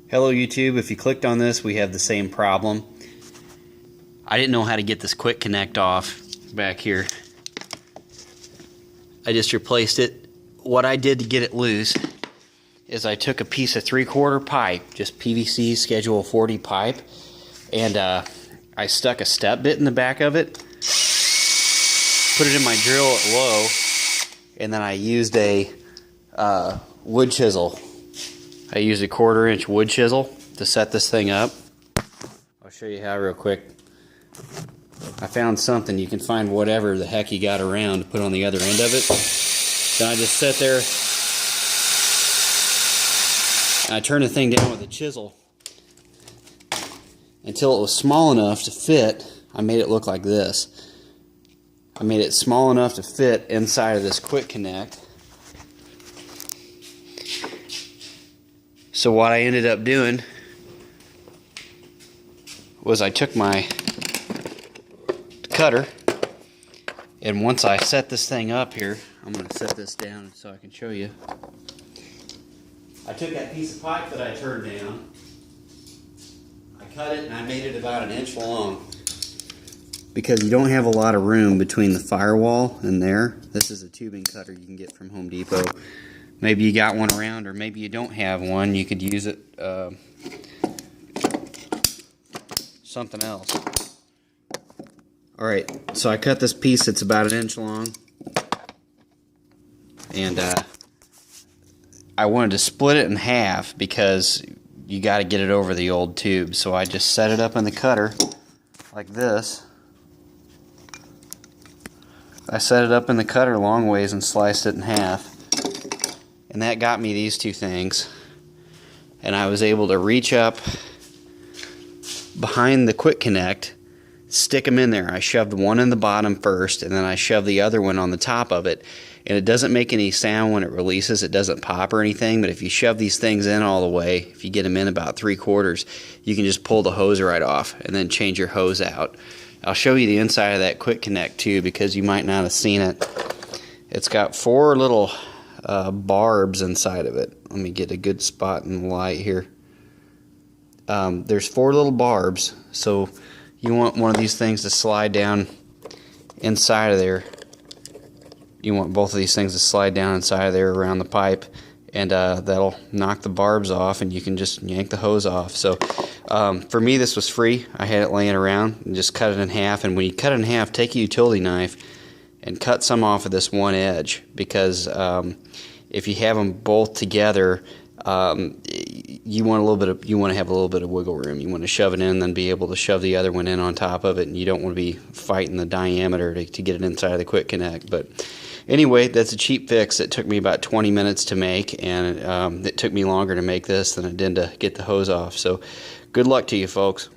Hello YouTube, if you clicked on this, we have the same problem. I didn't know how to get this quick connect off back here. I just replaced it. What I did to get it loose is I took a piece of 3/4 pipe, just PVC Schedule 40 pipe, and I stuck a step bit in the back of it, put it in my drill at low, and then I used a wood chisel. I used a 1/4 inch wood chisel to set this thing up. I'll show you how real quick. I found something. You can find whatever the heck you got around to put on the other end of it. Then I just sat there and I turned the thing down with a chisel until it was small enough to fit. I made it look like this. I made it small enough to fit inside of this quick connect. So what I ended up doing was I took my cutter, and once I set this thing up here, I'm going to set this down so I can show you. I took that piece of pipe that I turned down, I cut it, and I made it about 1 inch long, because you don't have a lot of room between the firewall and there. This is a tubing cutter you can get from Home Depot. Maybe you got one around, or maybe you don't have one. You could use it something else. Alright, so I cut this piece that's about 1 inch long, and I wanted to split it in half because you got to get it over the old tube. So I just set it up in the cutter like this. I set it up in the cutter long ways and sliced it in half. And that got me these two things. And I was able to reach up behind the quick connect, stick them in there. I shoved one in the bottom first, and then I shoved the other one on the top of it. And it doesn't make any sound when it releases. It doesn't pop or anything. But if you shove these things in all the way, if you get them in about 3/4, you can just pull the hose right off and then change your hose out. I'll show you the inside of that quick connect too, because you might not have seen it. It's got 4 little barbs inside of it. Let me get a good spot in the light here. There's 4 little barbs, so you want one of these things to slide down inside of there. You want both of these things to slide down inside of there around the pipe, and that'll knock the barbs off, and you can just yank the hose off. So for me, this was free. I had it laying around and just cut it in half. And when you cut it in half, take a utility knife and cut some off of this one edge, because if you have them both together, you want to have a little bit of wiggle room. You want to shove it in and then be able to shove the other one in on top of it, and you don't want to be fighting the diameter to get it inside of the quick connect. But anyway, that's a cheap fix. It took me about 20 minutes to make, and it took me longer to make this than it did to get the hose off. So good luck to you folks.